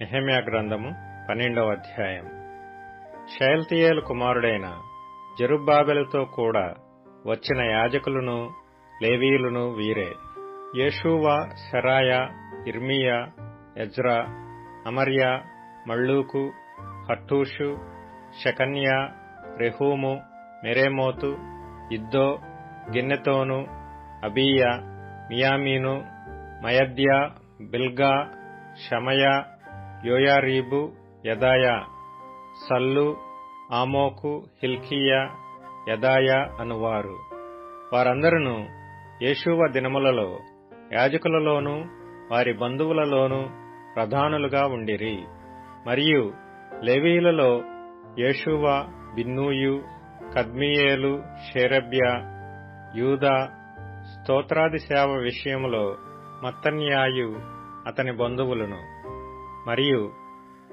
నెహెమ్యా గ్రంథము 12వ అధ్యాయం. షయల్తీయేలు కుమారుడైన జెరుబ్బాబెలుతో కూడా వచ్చిన యాజకులను లేవీయులను వీరే: యేషూవ, శెరాయా, ఇర్మీయా, ఎజ్రా, అమర్యా, మల్లూకు, హట్టూషు, షెకన్యా, రెహూము, మెరేమోతు, ఇద్దో, గిన్నెతోను, అబీయా, మియామీను, మయద్యా, బిల్గా, షమయా, యోయారీబు, యదాయా, సల్లు, ఆమోకు, హిల్కీయా, యదాయా అనువారు. వారందరూ యేషూవ దినములలో యాజకులలోనూ వారి బంధువులలోనూ ప్రధానులుగా ఉండిరి. మరియు లేవీయులలో యేషూవ, బిన్నూయు, కద్మీయేలు, షేరెబ్యా, యూదా, స్తోత్రాది సేవ విషయములో మత్తన్యాయు అతని బంధువులను, మరియు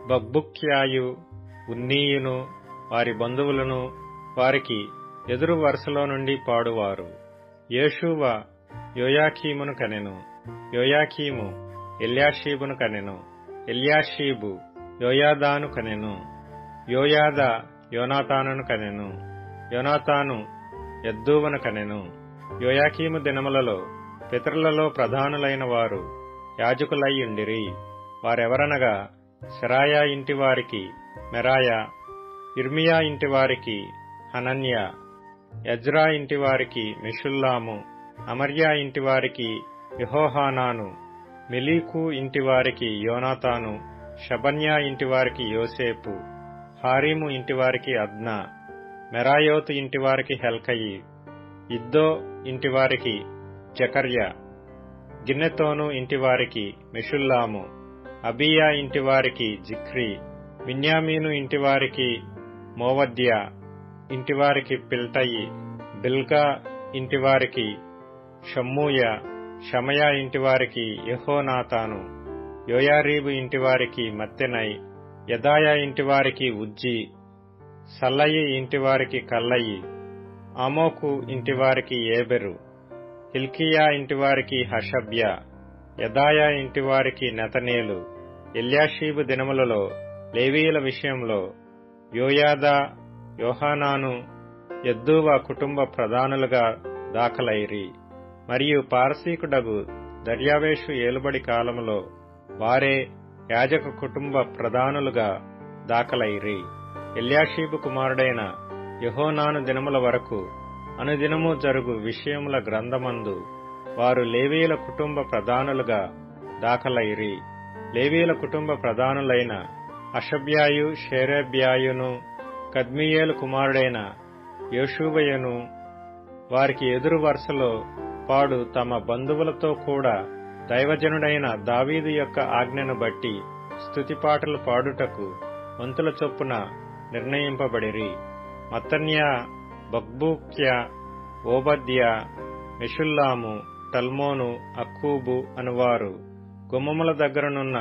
బక్బుక్యాయు, ఉన్నీయును వారి బంధువులను వారికి ఎదురు వరుసలో నుండి పాడువారు. యేషూవ యోయాకీమును కనెను, యోయాకీము ఎల్యాషీబును కనెను, ఎల్యాషీబు యోయాదాను కనెను, యోయాదా యోనాతానును కనెను, యోనాతాను యద్దూవను కనెను. యోయాకీము దినములలో పితరులలో ప్రధానులైన వారు యాజకులై ఉండిరి. వారెవరనగా శెరాయా ఇంటివారికి మెరాయా, ఇర్మియా ఇంటివారికి హనన్యా, ఎజ్రా ఇంటివారికి మెషుల్లాము, అమర్యా ఇంటివారికి యెహోహానాను, మెలీకు ఇంటివారికి యోనాతాను, షబన్యా ఇంటివారికి యోసేపు, హారీము ఇంటివారికి అద్నా, మెరాయోతు ఇంటివారికి హెల్కయి, ఇద్దో ఇంటివారికి జకర్యా, గిన్నెతోను ఇంటివారికి మెషుల్లాము, అబీయా ఇంటివారికి జిక్రీ, మిన్యామీను ఇంటివారికి మోవద్యా, ఇంటివారికి పిల్టయి, బిల్గా ఇంటివారికి షమ్మూయా, షమయా ఇంటివారికి యెహోనాతాను, యోయారీబు ఇంటివారికి మత్తెనై, యదాయా ఇంటివారికి ఉజ్జీ, సల్లయి ఇంటివారికి కల్లయి, ఆమోకు ఇంటివారికి ఏబెరు, హిల్కీయా ఇంటివారికి హషబ్యా, యదాయా ఇంటివారికి నెతనేలు. ఎల్యాషీబు దినములలో లేవీయుల విషయంలో యోయాదా, యోహానాను, యద్దూవ కుటుంబ ప్రధానులుగా దాఖలైరి. మరియు పారసీకుడగు దర్యావేషు ఏలుబడి కాలములో వారే యాజక కుటుంబ ప్రధానులుగా దాఖలైరి. ఎల్యాషీబు కుమారుడైన యెహోనాను దినముల వరకు అనుదినము జరుగు విషయముల గ్రంథమందు వారు లేవీయుల కుటుంబ ప్రధానులుగా దాఖలైరి. లేవీయుల కుటుంబ ప్రధానులైన హషబ్యాయు, షేరేబ్యాయును, కద్మీయేలు కుమారుడైన యేషూవయును వారికి ఎదురు వరుసలో పాడు తమ బంధువులతో కూడా దైవజనుడైన దావీదు యొక్క ఆజ్ఞను బట్టి స్తుతిపాటలు పాడుటకు వంతుల చొప్పున నిర్ణయింపబడిరి. మత్తన్యా, బక్బూక్యా, ఓబద్యా, మెషుల్లాము, టల్మోను, అక్కూబు అనువారు గుమ్మముల దగ్గరనున్న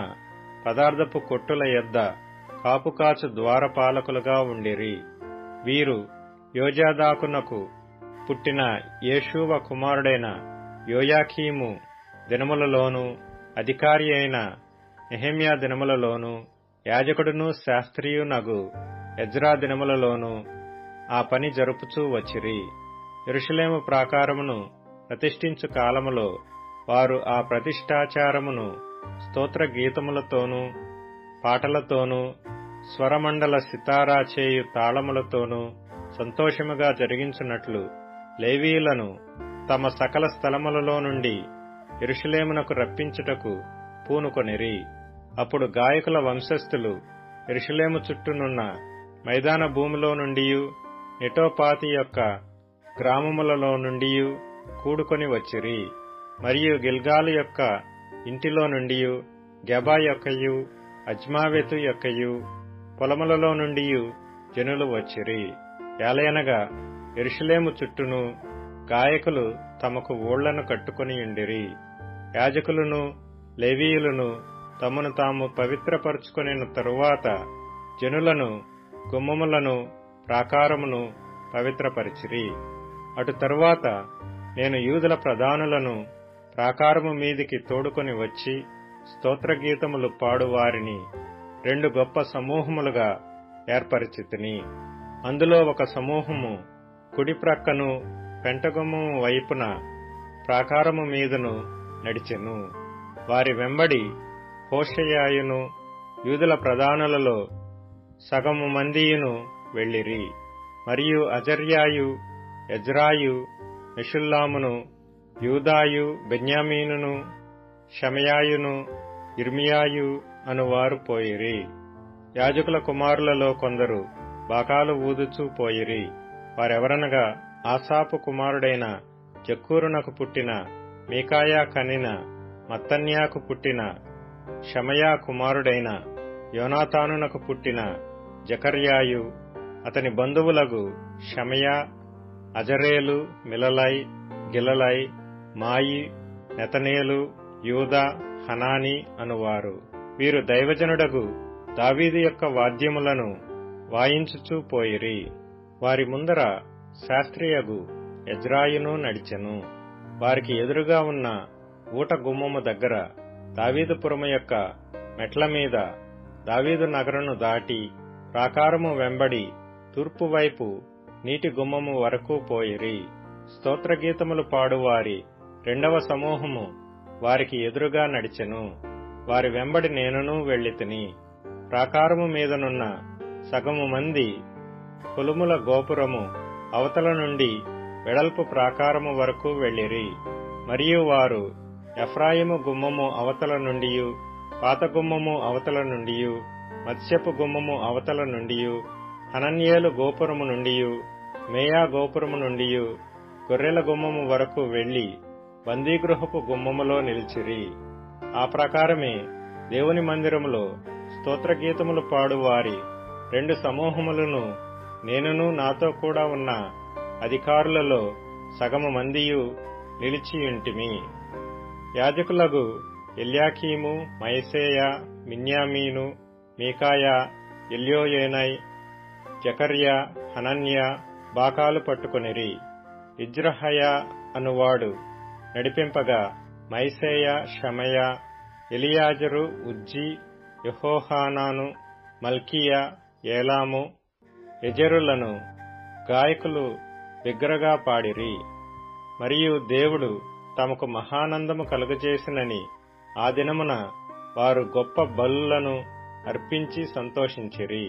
పదార్థపు కొట్టుల యొద్ద కాపుకాచు ద్వారపాలకులుగా ఉండిరి. వీరు యోజాదాకునకు పుట్టిన యేషూవ కుమారుడైన యోయాకీము దినములలోనూ అధికారి అయిన నెహెమ్యా దినములలోనూ యాజకుడును శాస్త్రీయునగు ఎజ్రా దినములలోనూ ఆ పని జరుపుచూ వచ్చిరి. యెరూషలేము ప్రాకారమును ప్రతిష్ఠించు కాలములో వారు ఆ ప్రతిష్ఠాచారమును స్తోత్ర గీతములతోనూ పాటలతోనూ స్వరమండల సితారా చేయు తాళములతోనూ సంతోషముగా జరిగించున్నట్లు లేవీయులను తమ సకల స్థలములలో నుండి యెరూషలేమునకు రప్పించుటకు పూనుకొనిరి. అప్పుడు గాయకుల వంశస్థులు యెరూషలేము చుట్టూనున్న మైదాన భూమిలో నుండియు నెటోపాతి యొక్క గ్రామములలో నుండియు కూడుకొని వచ్చిరి. మరియు గిల్గాలు యొక్క ఇంటిలో నుండియు, గెబా యొక్కయు, అజ్మావెతు యొక్కయు పొలములలో నుండియు జనులు వచ్చిరి. ఏలయనగా యెరూషలేము చుట్టూను గాయకులు తమకు ఊళ్లను కట్టుకొనియుండిరి. యాజకులను లేవీయులను తమను తాము పవిత్రపరుచుకొనిన తరువాత జనులను, గుమ్మములను, ప్రాకారమును పవిత్రపరిచిరి. అటు తరువాత నేను యూదుల ప్రధానులను ప్రాకారము మీదికి తోడుకొని వచ్చి స్తోత్రగీతములు పాడువారిని 2 గొప్ప సమూహములుగా ఏర్పరిచితిని. అందులో ఒక సమూహము కుడి ప్రక్కను పెంటగుమ్మము వైపున ప్రాకారము మీదను నడిచెను. వారి వెంబడి హోషేయయును యూదుల ప్రధానులలో సగము మందియును వెళ్ళిరి. మరియు అజర్యాయు, ఎజ్రాయు, మెషుల్లామును, యూదాయు, బెన్యామీనును, షమయాయును, ఇర్మియాయు అనువారు పోయిరి. యాజకుల కుమారులలో కొందరు బాకాలు ఊదుచూ పోయిరి. వారెవరనగా ఆసాపు కుమారుడైన జక్కూరునకు పుట్టిన మీకాయా కనిన మత్తన్యాకు పుట్టిన షమయా కుమారుడైన యోనాతానునకు పుట్టిన జకర్యాయు, అతని బంధువులగు షమయా, అజరేలు, మిలలై, గిలలై, మాయి, నెతనేలు, యూదా, హనాని అనువారు. వీరు దైవజనుడగు దావీదు యొక్క వాద్యములను వాయించుచూ పోయిరి. వారి ముందర శాస్త్రియగు ఎజ్రాయును నడిచెను. వారికి ఎదురుగా ఉన్న ఊట గుమ్మము దగ్గర దావీదుపురము యొక్క మెట్ల మీద దావీదు నగరును దాటి ప్రాకారము వెంబడి తూర్పు వైపు నీటి గుమ్మము వరకు పోయిరి. స్తోత్రగీతములు పాడువారి 2వ సమూహము వారికి ఎదురుగా నడిచెను. వారి వెంబడి నేనును వెళ్ళితిని. ప్రాకారము మీదనున్న సగము మంది కొలుముల గోపురము అవతల నుండి వెడల్పు ప్రాకారము వరకు వెళ్ళిరి. మరియు వారు ఎఫ్రాయిము గుమ్మము అవతల నుండియు, పాత గుమ్మము అవతల నుండియు, మత్స్యపు గుమ్మము అవతల నుండియు, హనన్యేలు గోపురము నుండియు, మేయా గోపురము నుండియు, గొర్రెల గుమ్మము వరకు వెళ్లి బందీగృహపు గుమ్మములో నిలిచిరి. ఆ ప్రకారమే దేవుని మందిరములో స్తోత్రగీతములు పాడు వారి 2 సమూహములను నేనును నాతో కూడా ఉన్న అధికారులలో సగము మందియు నిలిచియుంటిమి. యాజకులగు ఎల్యాకీము, మయసేయ, మిన్యామీను, మీకాయా, ఎల్యోయేనై, జకర్యా, హనన్య బాకాలు పట్టుకొనిరి. ఇజ్రహయ అనువాడు నడిపింపగా మైసేయ, షమయ, ఎలియాజరు, ఉజ్జి, యెహోహానాను, మల్కీయా, ఏలాము, ఎజెరులను గాయకులు బిగ్గరగా పాడిరి. మరియు దేవుడు తమకు మహానందము కలుగజేసినని ఆ దినమున వారు గొప్ప బలులను అర్పించి సంతోషించిరి.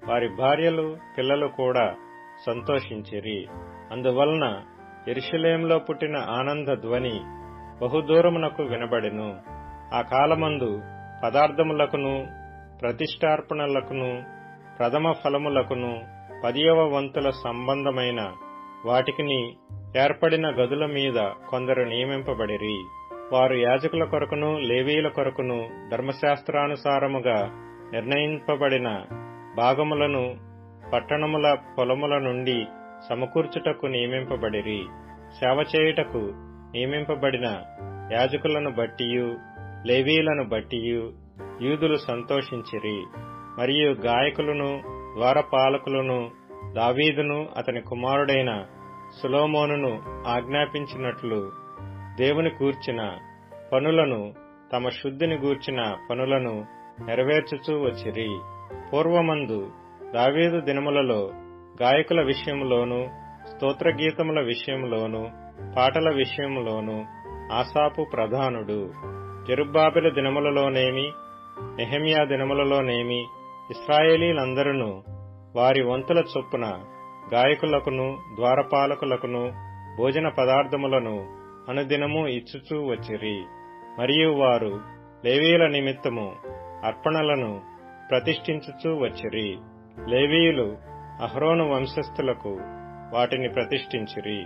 వారి భార్యలు, పిల్లలు కూడా సంతోషించిరి. అందువలన యెరూషలేములో పుట్టిన ఆనంద ధ్వని బహుదూరమునకు వినబడెను. ఆ కాలమందు పదార్థములకును, ప్రతిష్టార్పణలకును, ప్రథమ ఫలములకును, 10వ వంతుల సంబంధమైన వాటికిని ఏర్పడిన గదుల మీద కొందరు నియమింపబడిరి. వారు యాజకుల కొరకును, లేవీయుల కొరకును ధర్మశాస్త్రానుసారముగా నిర్ణయింపబడిన భాగములను పట్టణముల పొలముల నుండి సమకూర్చుటకు నియమింపబడిరి. సేవ చేయుటకు నియమింపబడిన యాజకులను బట్టియు, లేవీయులను బట్టియు యూదులు సంతోషించిరి. మరియు గాయకులను, ద్వారపాలకులను దావీదును అతని కుమారుడైన సొలొమోనును ఆజ్ఞాపించినట్లు దేవుని గూర్చిన పనులను, తమ శుద్ధిని గూర్చిన పనులను నెరవేర్చుచూ వచ్చిరి. పూర్వమందు దావీదు దినములలో గాయకుల విషయములోను, స్తోత్రగీతముల విషయములోను, పాటల విషయములోను ఆసాపు ప్రధానుడు. జెరుబ్బాబెలు దినములలోనేమి, నెహెమ్యా దినములలోనేమి ఇశ్రాయేలీలందరూ వారి వంతుల చొప్పున గాయకులకును, ద్వారపాలకులకును భోజన పదార్థములను అనుదినము ఇచ్చుచూ వచ్చిరి. మరియు వారు లేవీయుల నిమిత్తము అర్పణలను ప్రతిష్ఠించుచూ వచ్చిరి. లేవీయులు అహరోను వంశస్థులకు వాటిని ప్రతిష్ఠించిరి.